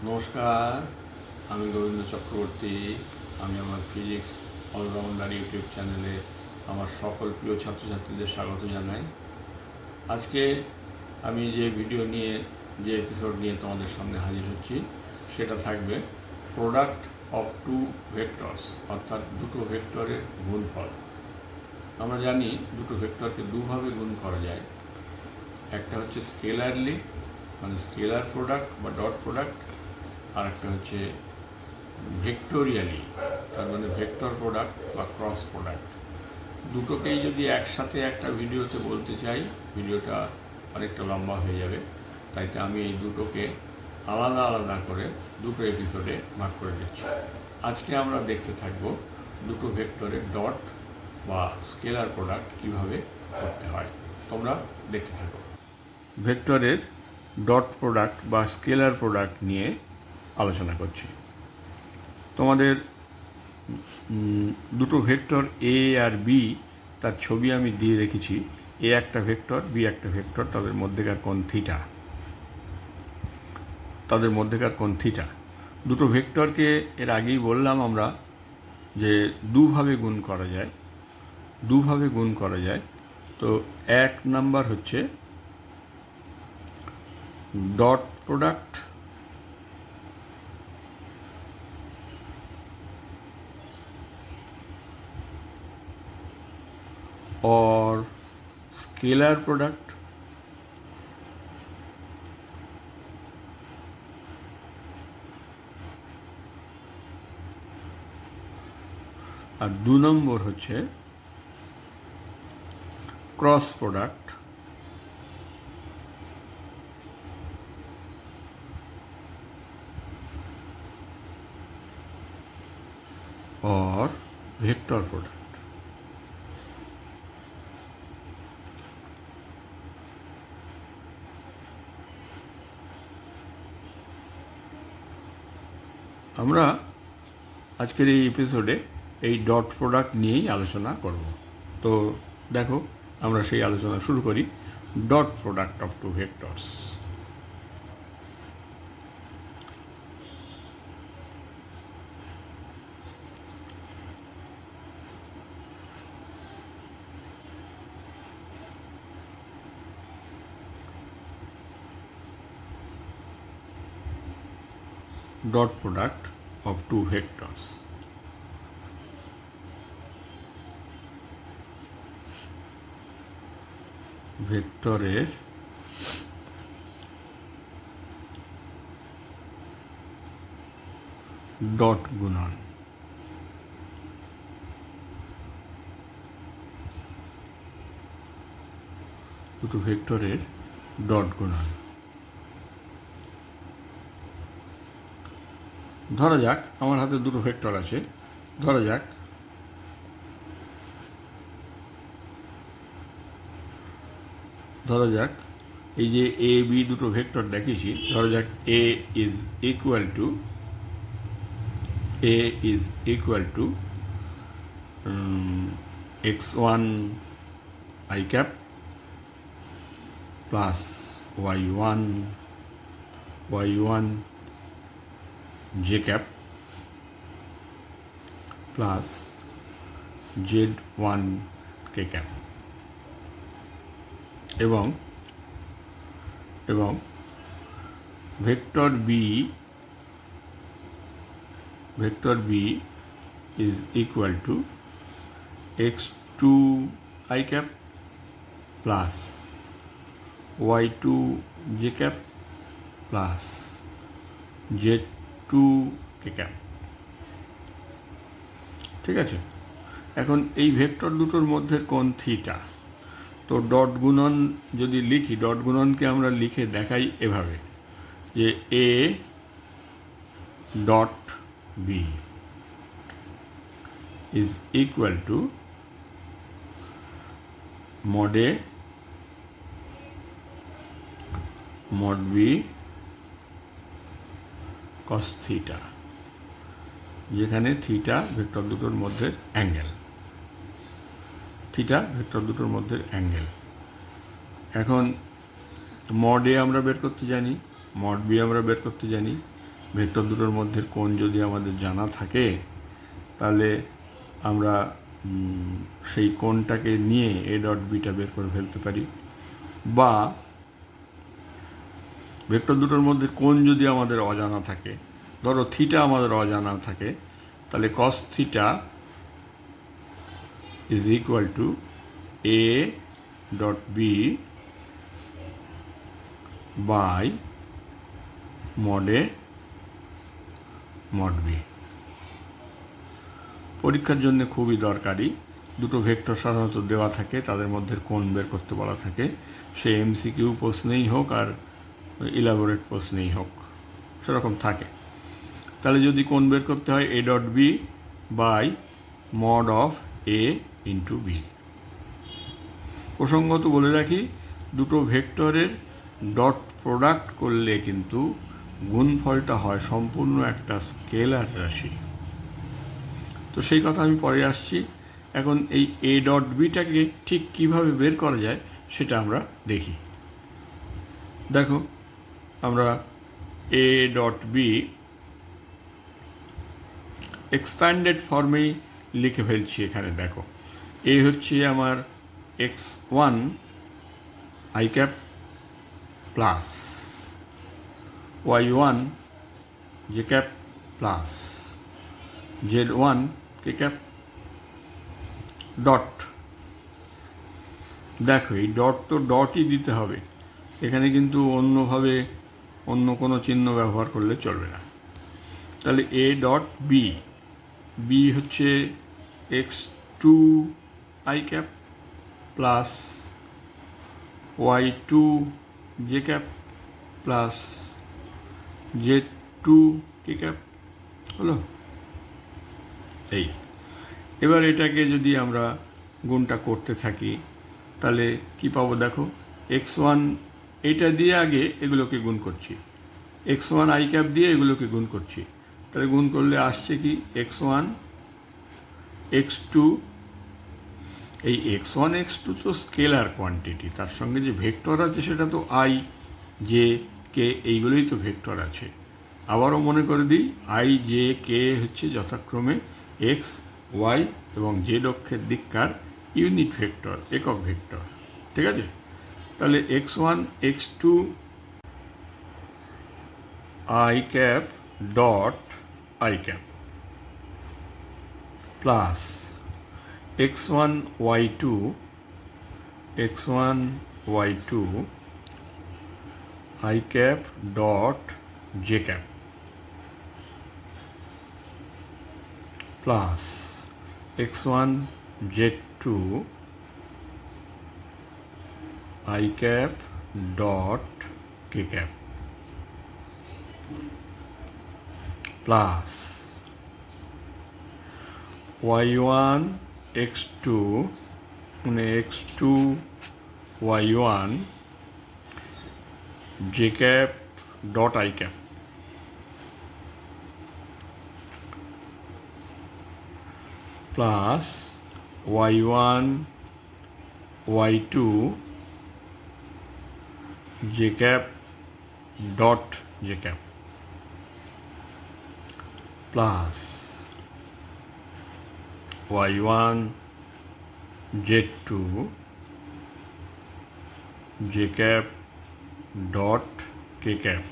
নমস্কার, আমি গোবিন্দ চক্রবর্তী। আমি আমার ফিজিক্স অলরাউন্ডার ইউটিউব চ্যানেলে আমার সকল প্রিয় ছাত্রছাত্রীদের স্বাগত জানাই। আজকে আমি যে ভিডিও নিয়ে যে এপিসোড নিয়ে তোমাদের সামনে হাজির হচ্ছি সেটা থাকবে প্রোডাক্ট অফ টু ভেক্টরস, অর্থাৎ দুটো ভেক্টরের গুণফল। আমরা জানি দুটো ভেক্টরকে দুভাবে গুণ করা যায়। একটা হচ্ছে স্কেলারলি, মানে স্কেলার প্রোডাক্ট বা ডট প্রোডাক্ট, আর একটা হচ্ছে ভেক্টোরিয়ালি, তার মানে ভেক্টর প্রোডাক্ট বা ক্রস প্রোডাক্ট। দুটোকেই যদি একসাথে একটা ভিডিওতে বলতে চাই, ভিডিওটা অনেকটা লম্বা হয়ে যাবে, তাইতে আমি এই দুটোকে আলাদা আলাদা করে দুটো এপিসোডে ভাগ করে দিচ্ছি। আজকে আমরা দেখতে থাকব দুটো ভেক্টরের ডট বা স্কেলার প্রোডাক্ট কিভাবে করতে হয়। তোমরা দেখতে থাকো। ভেক্টরের ডট প্রোডাক্ট বা স্কেলার প্রোডাক্ট নিয়ে আলোচনা করছি। তোমাদের দুটো ভেক্টর এ আর বি, তার ছবি আমি দিয়ে রেখেছি। এ একটা ভেক্টর, বি একটা ভেক্টর, তাদের মধ্যেকার কোণ থিটা। দুটো ভেক্টরকে এর আগেই বললাম আমরা যে দুভাবে গুণ করা যায়। তো এক নাম্বার হচ্ছে ডট প্রোডাক্ট, और स्केलर प्रोडक्ट, और दो नम्बर होच्छे क्रॉस प्रोडक्ट और वेक्टर प्रोडक्ट। আমরা আজকের এই এপিসোডে এই ডট প্রোডাক্ট নিয়েই আলোচনা করব। তো দেখো, আমরা সেই আলোচনা শুরু করি। Dot product of two vectors. Dot product of two vectors. ভেক্টরের ডট গুণন। দুটো ভেক্টরের ডট গুণন। ধরা যাক আমার হাতে দুটো ভেক্টর আছে। ধরা যাক এই যে এ বি দুটো ভেক্টর দেখিয়েছি। ধরা যাক A is equal to x1 i cap plus y1 j cap plus z1 k cap এবং vector B is equal to x2 i cap plus y2 j cap plus z2 k cap। ঠিক আছে, এখন এই vector দুটোর মধ্যে কোণ theta. তো dot গুণন যদি লিখি, ডট গুণনকে আমরা লিখে দেখাই এভাবে যে A dot B is equal to mod B cos theta, যেখানে থিটা ভেক্টর দুটোর মধ্যে অ্যাঙ্গেল। এখন মড এ আমরা বের করতে জানি, মড বি আমরা বের করতে জানি। ভেক্টর দুটোর মধ্যে কোণ যদি আমাদের জানা থাকে তাহলে আমরা সেই কোণটাকে নিয়ে এ ডট বিটা বের করে ফেলতে পারি, বা ভেক্টর দুটোর মধ্যে কোণ যদি আমাদের অজানা থাকে, ধরো থিটা আমাদের অজানা থাকে, তাহলে cos theta is equal to A dot B by mod A mod B. পরীক্ষার জন্য খুবই দরকারি। দুটো ভেক্টর সাধারণত দেওয়া থাকে, তাদের মধ্যে কোণ বের করতে বলা থাকে, সে এমসিকিউ প্রশ্নেই হোক আর ইলাবোরেট প্রশ্নেই হোক, সেরকম থাকে। তাহলে যদি কোণ বের করতে হয় A dot B by mod of A into B. প্রসঙ্গত বলে রাখি, দুটো ভেক্টরের ডট প্রোডাক্ট করলে কিন্তু গুণফলটা হয় সম্পূর্ণ একটা স্কেলার রাশি। তো সেই কথা আমি পরে আসছি। এখন এই এ ডট বিটাকে ঠিক কীভাবে বের করা যায় সেটা আমরা দেখি। দেখো, আমরা এ ডট বি এক্সপ্যান্ডেড ফর্মেই লিখে ফেলছি। এখানে দেখো, এ হচ্ছে আমার x1 i cap plus y1 j cap plus z1 k cap dot. দেখো, এই ডট তো ডটই দিতে হবে, এখানে কিন্তু অন্যভাবে অন্য কোনো চিহ্ন ব্যবহার করলে চলবে না। তাহলে এ ডট বি, বি হচ্ছে x2 i cap plus y2 j cap plus z2 k cap হলো। এই এবার এটাকে যদি আমরা গুণটা করতে থাকি তাহলে কি পাবো? দেখো, x1 এটা দিয়ে আগে এগুলোকে গুণ করছি, x1 i ক্যাপ দিয়ে এগুলোকে গুণ করছি, তাহলে গুণ করলে আসছে কি x1 x2। এই x1 x2 তো স্কেলার কোয়ান্টিটি, তার সঙ্গে যে ভেক্টর আছে সেটা তো i j k, এইগুলোই তো ভেক্টর আছে। আবারও মনে করে দিই, i j k হচ্ছে যথাক্রমে x y এবং z অক্ষের দিককার ইউনিট ভেক্টর, একক ভেক্টর। ঠিক আছে? তাহলে x1 x2 i cap dot i cap plus x1 y2 i cap dot j cap plus x1 z2 i cap dot k cap plus y1 x2 মানে x2 y1 j cap dot i cap plus y1 y2 j cap dot j cap plus y1 z2 j cap dot k cap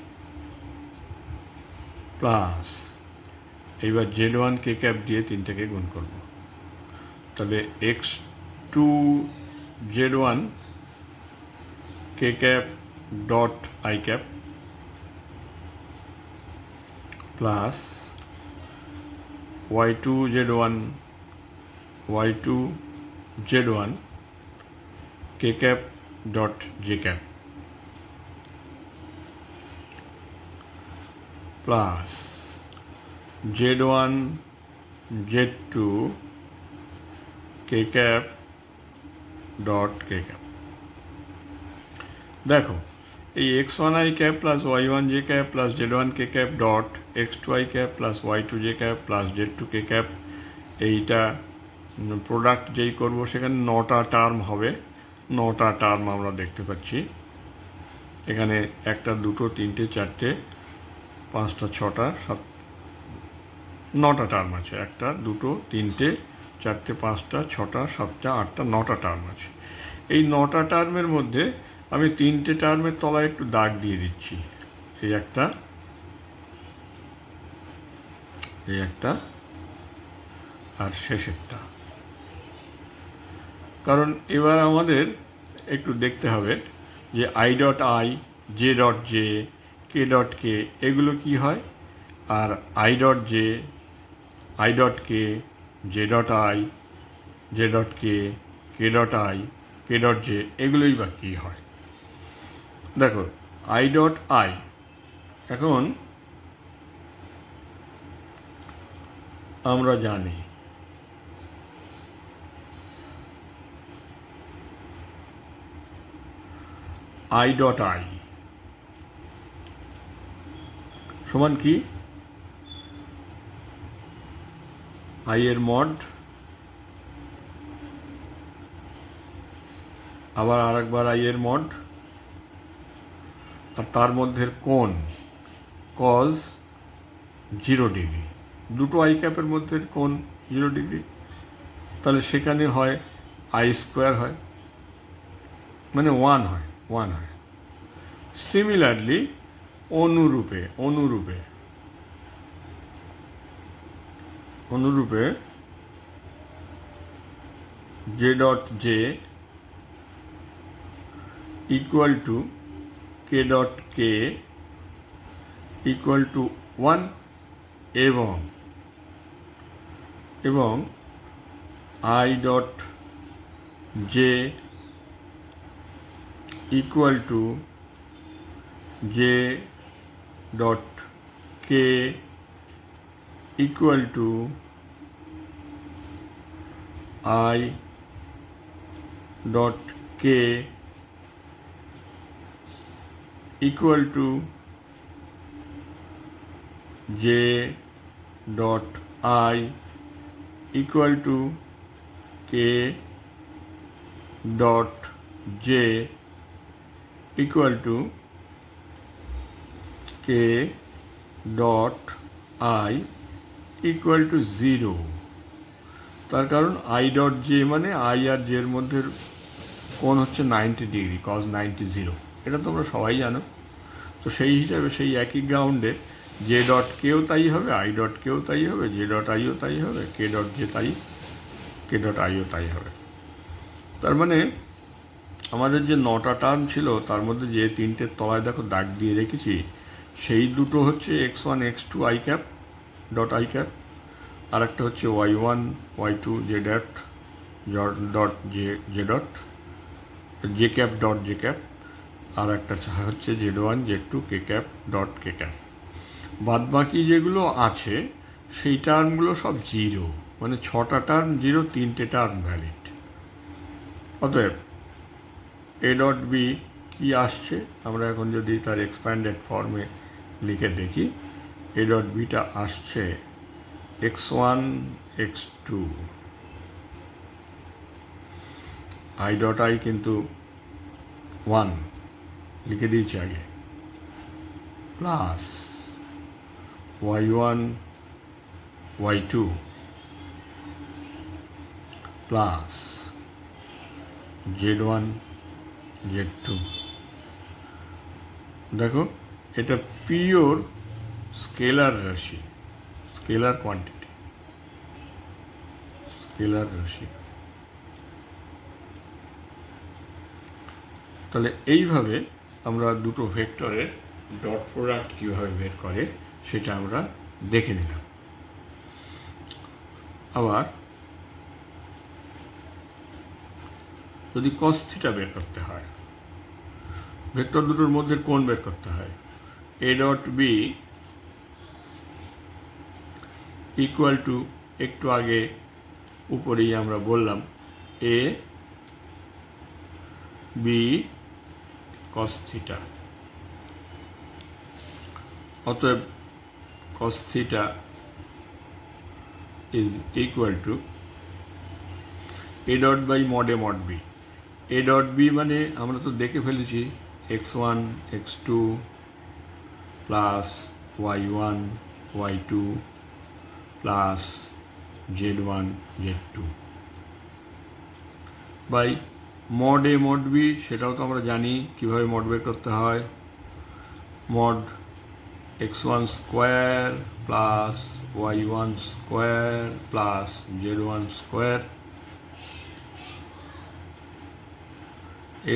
plus এইবার z1 k cap দিয়ে তিনটাকে গুণ করব। তাহলে x2 z1 k cap dot i cap plus y2 z1 k cap dot j cap plus z1 z2 k cap dot k cap. দেখো, এই x1 i cap plus y1 j cap plus z1 k cap dot x2 i cap plus y2 j cap plus z2 k cap, এইটা product যেই করব সেখানে 9টা term হবে। 9টা term আমরা দেখতে পাচ্ছি এখানে, 1 2 3 4 5টা 6টা 9টা টার্ম আছে, 1টা 2টো 3টে 4টে 5টা 6টা 7টা 8টা 9টা টার্ম আছে। এই 9টা টার্মের মধ্যে আমি 3টে টার্মের তলায় একটু দাগ দিয়ে দিচ্ছি, এই একটা আর শেষেরটা। কারণ এবার আমাদের একটু দেখতে হবে যে I dot I, J dot J, K dot K এগুলো কি হয়, আর I dot J, I dot K, J dot I, J dot K, K dot I, K dot J এগুলোই বা কী হয়। দেখো আই ডট আই, এখন আমরা জানি আই ডট আই সমান কি, আই এর মড আবার আরেকবার আই এর মড আর তার মধ্যে কোণ কজ 0 ডিগ্রি, দুটো আই ক্যাপের মধ্যে কোণ 0 ডিগ্রি, তাহলে সেখানে হয় আই স্কোয়ার হয়, মানে 1 হয়। সিমিলারলি অনুরূপে J dot J equal to K dot K equal to 1 এবং I dot J equal to J dot K equal to I dot K equal to J dot I equal to K dot J equal to K dot I equal to 0। তার কারণ I dot J মানে I আর জের মধ্যে কোণ হচ্ছে 90 degree, cause 90, এটা তোমরা সবাই জানো। তো সেই হিসাবে সেই একই গ্রাউন্ডে জে ডট কেও তাই হবে, আই ডট কেও তাই হবে, জে ডট আইও তাই হবে, কে ডট জে তাই, কে ডট আইও তাই হবে। তার মানে আমাদের যে 9টা টার্ম ছিল তার মধ্যে যে 3টের তলায় দেখো দাগ দিয়ে রেখেছি, সেই দুটো হচ্ছে x1 x2 I cap dot I cap, আর একটা হচ্ছে y1 y2 J dot J dot J cap dot J cap, আর একটা হচ্ছে z1 z2 K cap dot K cap. বাদবাকি যেগুলো আছে সেই টার্মগুলো সব 0, মানে 6টা টার্ম 0, 3টে টার্ম ভ্যালিড। অতএব এ ডট বি কী আসছে, আমরা এখন যদি তার এক্সপ্যান্ডেড ফর্মে লিখে দেখি, এ ডট বিটা আসছে x1 x2, I dot I কিন্তু 1 লিখে দিয়েছি আগে, plus y1 y2 plus z1 z2। দেখো এটা পিওর স্কেলার রাশি, স্কেলার কোয়ান্টিটি, স্কেলার রাশি। তাহলে এইভাবে আমরা দুটো ভেক্টরের ডট প্রোডাক্ট কীভাবে বের করে সেটা আমরা দেখে নিলাম। আবার যদি কস থিটা বের করতে হয়, ভেক্টর দুটোর মধ্যে কোণ বের করতে হয়, A dot B equal to, একটু আগে উপরেই আমরা বললাম এ বি কস থিটা, অতএব cos theta is equal to a dot by mod a mod b। a dot b মানে আমরা তো দেখে ফেলেছি x1 x2 plus y1 y2 plus z1 z2 by mod A mod B, সেটাও তো আমরা জানি কীভাবে মড বের করতে হয়। Mod x1 square plus y1 square plus z1 square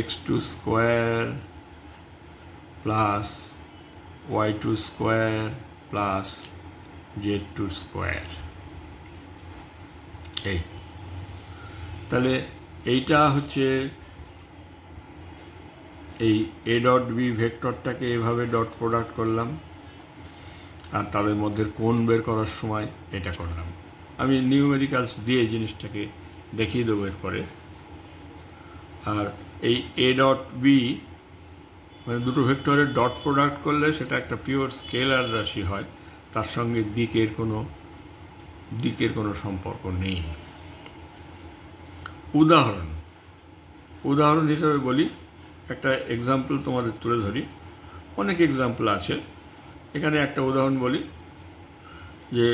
x2 square plus y2 square plus z2 square. এই তাহলে এইটা হচ্ছে এই এ ডট বি ভেক্টরটাকে এভাবে ডট প্রোডাক্ট করলাম, আর তাদের মধ্যে কোণ বের করার সময় এটা করলাম। আমি নিউমেরিক্যালস দিয়ে জিনিসটাকে দেখিয়ে দেবো এরপরে। আর এই এ ডট বি মানে দুটো ভেক্টরের ডট প্রোডাক্ট করলে সেটা একটা পিওর স্কেলার রাশি হয়, তার সঙ্গে দিকের কোনো সম্পর্ক নেই। উদাহরণ হিসাবে বলি, একটা এক্সাম্পল তোমাদের তুলে ধরি। অনেক এক্সাম্পল আছে, এখানে একটা উদাহরণ বলি যে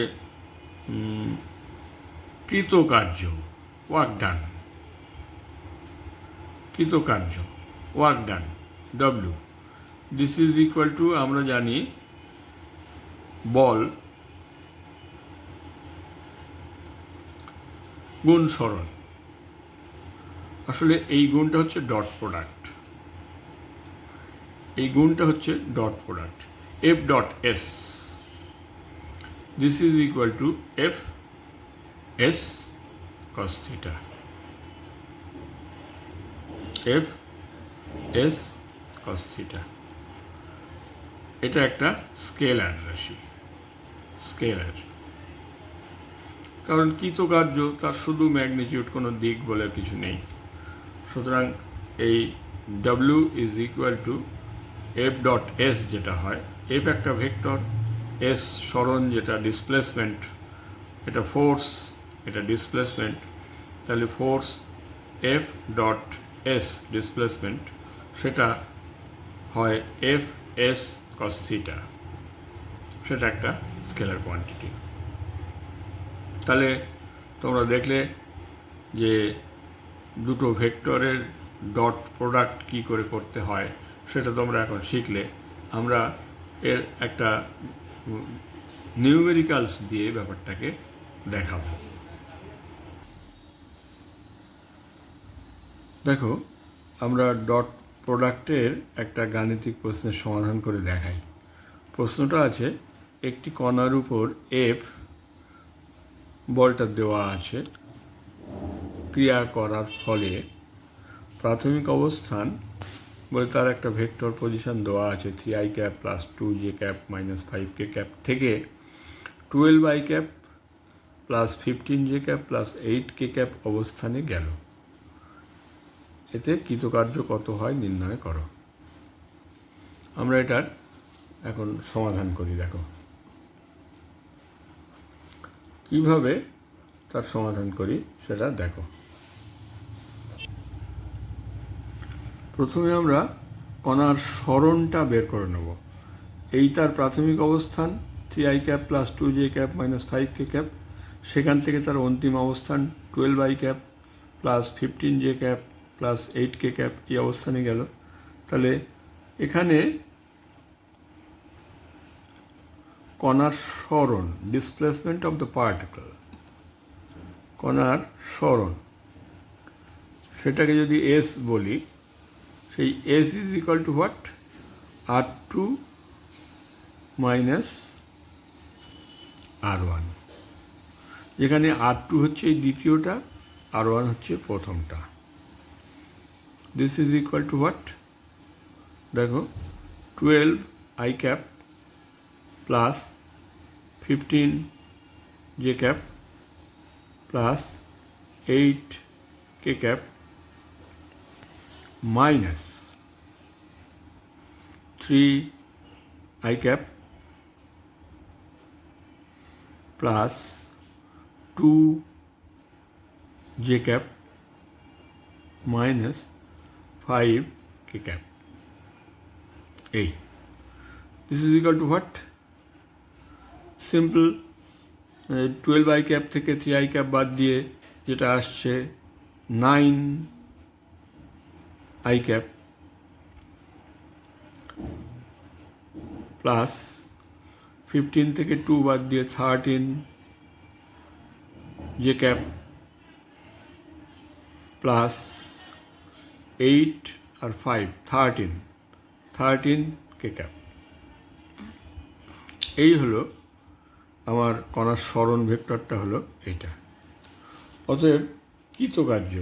কৃতকার্য work done W, this is equal to, আমরা জানি বল গুণ সরণ। আসলে এই গুণটা হচ্ছে dot product, F dot S, this is equal to F S cos theta, F S cos theta. এটা একটা স্কেলার রাশি, কারণ কৃতকার্য তার শুধু ম্যাগনিটিউড, কোনো দিক বলে কিছু নেই। সুতরাং এই W is equal to F dot S, যেটা হয় এফ একটা ভেক্টর, এস সরণ যেটা ডিসপ্লেসমেন্ট, এটা ফোর্স, এটা ডিসপ্লেসমেন্ট, তাহলে force F dot S displacement, সেটা হয় এফ এস কস থিটা, সেটা একটা স্কেলার কোয়ান্টিটি। তাহলে তোমরা দেখলে যে দুটো ভেক্টরের ডট প্রোডাক্ট কী করে করতে হয় সেটা তোমরা এখন শিখলে। আমরা এর একটা নিউমেরিক্যালস দিয়ে ব্যাপারটাকে দেখাবো। দেখো, আমরা ডট প্রোডাক্টের একটা গাণিতিক প্রশ্নের সমাধান করে দেখাই। প্রশ্নটা আছে, একটি কণার উপর এফ বলটা দেওয়া আছে, ক্রিয়া করার ফলে প্রাথমিক অবস্থান বলে তার একটা ভেক্টর পজিশন দেওয়া আছে 3i cap plus 2j cap minus 5k cap থেকে 12i cap plus 15j cap plus 8k cap অবস্থানে গেল। এতে কৃতকার্য কত হয় নির্ণয় করো। আমরা এটার এখন সমাধান করি। দেখো কিভাবে তার সমাধান করি সেটা দেখো। প্রথমে আমরা কণার সরণটা বের করে নেব। এই তার প্রাথমিক অবস্থান 3i cap plus 2j cap minus 5k cap, সেখান থেকে তার অন্তিম অবস্থান 12i cap plus 15j cap plus 8k cap, এই অবস্থানে গেল। তাহলে এখানে কণার সরণ, ডিসপ্লেসমেন্ট অফ দ্য পার্টিকল, কণার সরণ, সেটাকে যদি এস বলি, সেই S is equal to what, R2 minus R1, যেখানে R2 হচ্ছে এই দ্বিতীয়টা, R1 হচ্ছে প্রথমটা। This is equal to what, দেখো 12i cap plus 15j cap plus 8k cap minus 3i cap plus 2j cap minus 5k cap. এই this is equal to what, simple 12 i cap থেকে 3 i cap বাদ দিয়ে যেটা আসছে 9 i cap plus 15 থেকে 2 বাদ দিয়ে 13 j ক্যাপ প্লাস 8 আর 5 13 k cap. এই হলো আমার কণার সরণ ভেক্টরটা হলো এইটা। অতএব কৃতকার্য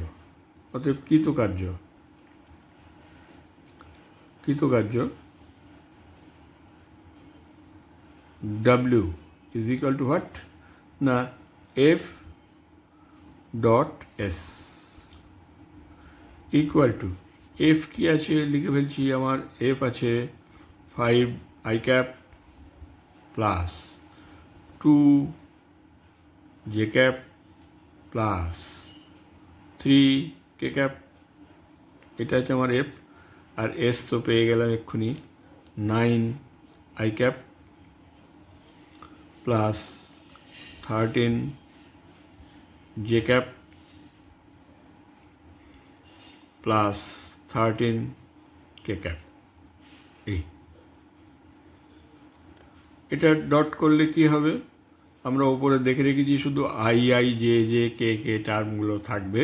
W is equal to what? না F dot S equal to F কি আছে লিখে ফেলছি। আমার F আছে 5 i cap plus 2 j cap plus 3 k cap, এটা হচ্ছে আমার F। আর S তো পেয়ে গেলাম এক্ষুনি 9 i cap plus 13 j cap plus 13 k cap. এটা ডট করলে কি হবে? আমরা উপরে দেখে রেখেছি শুধু i j k টার্মগুলো থাকবে,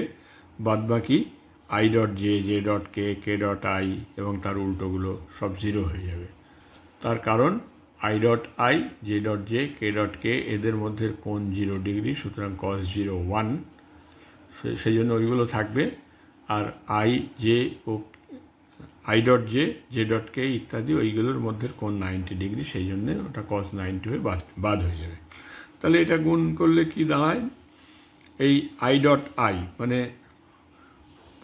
বাদবাকি i dot j dot k dot i এবং তার উল্টোগুলো সব জিরো হয়ে যাবে। তার কারণ i dot i j dot j k dot k এদের মধ্যে কোণ 0 ডিগ্রি, সুতরাং cos 0 1, সেই জন্য ওইগুলো থাকবে। আর i j ও i dot j dot k ইত্যাদি ওইগুলোর মধ্যে কোণ 90 ডিগ্রি, সেই জন্যে ওটা cos 90 হয়ে বাদ হয়ে যাবে। তাহলে এটা গুণ করলে কি দাঁড়ায়? এই i ডট i মানে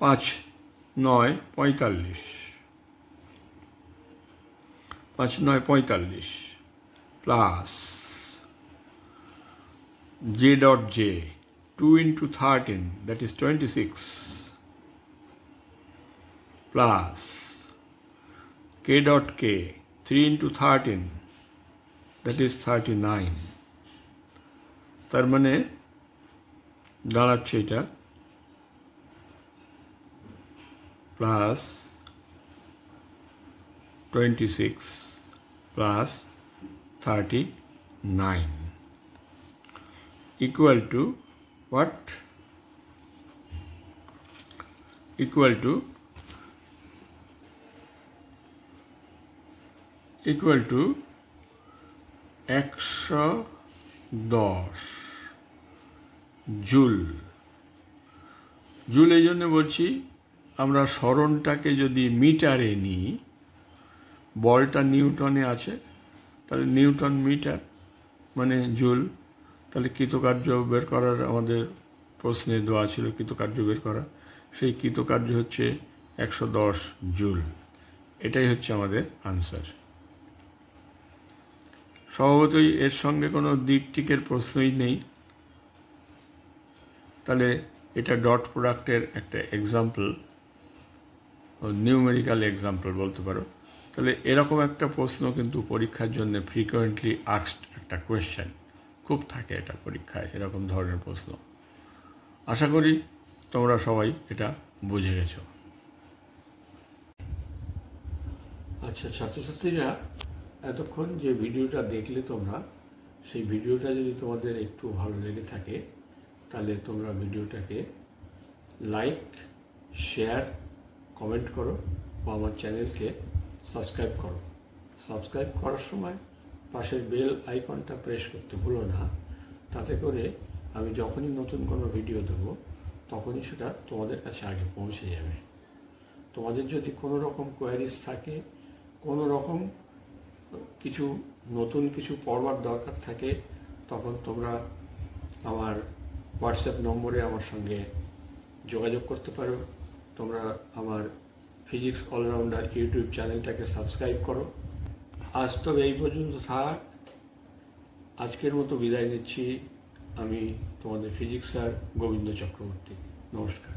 5 9 45 plus j dot j 2 into 13 that is 26 plus k dot k 3 into 13 that is 39। তার মানে দাঁড়াচ্ছে এটা plus 26 plus 39 equal to what? Equal to 110 joule. Joule এই জন্য বলছি, আমরা সরণটাকে যদি মিটারে নিই, বলটা নিউটনে আছে, তাহলে নিউটন মিটার মানে জুল। তাহলে কৃতকার্য বের করার আমাদের প্রশ্নে দেওয়া ছিল কৃতকার্য বের করা, সেই কৃতকার্য হচ্ছে 110 জুল। এটাই হচ্ছে আমাদের আনসার। স্বভাবতই এর সঙ্গে কোনো দিক টিকের প্রশ্নই নেই, তাহলে এটা ডট প্রোডাক্টের একটা এক্সাম্পল, নিউমেরিক্যাল এক্সাম্পল বলতে পারো। তাহলে এরকম একটা প্রশ্ন কিন্তু পরীক্ষার জন্য ফ্রিকোয়েন্টলি আস্কড একটা কোয়েশ্চেন খুব থাকে এটা পরীক্ষায়, এরকম ধরনের প্রশ্ন। আশা করি তোমরা সবাই এটা বুঝে গেছো। আচ্ছা ছাত্রছাত্রীরা, এতক্ষণ যে ভিডিওটা দেখলে তোমরা, সেই ভিডিওটা যদি তোমাদের একটু ভালো লেগে থাকে তাহলে তোমরা ভিডিওটাকে লাইক, শেয়ার, কমেন্ট করো বা আমার চ্যানেলকে সাবস্ক্রাইব করো। সাবস্ক্রাইব করার সময় পাশের বেল আইকনটা প্রেস করতে ভুলো না, তাতে করে আমি যখনই নতুন কোনো ভিডিও দেবো তখনই সেটা তোমাদের কাছে আগে পৌঁছে যাবে। তোমাদের যদি কোনো রকম কোয়ারিজ থাকে, কোনো রকম কিছু নতুন কিছু পড়বার দরকার থাকে, তখন তোমরা আমার হোয়াটসঅ্যাপ নম্বরে আমার সঙ্গে যোগাযোগ করতে পারো। তোমরা আমার ফিজিক্স অলরাউন্ডার ইউটিউব চ্যানেলটাকে সাবস্ক্রাইব করো। আজ তবে এই পর্যন্ত থাক, আজকের মতো বিদায় নিচ্ছি। আমি তোমাদের ফিজিক্স স্যার গোবিন্দ চক্রবর্তী। নমস্কার।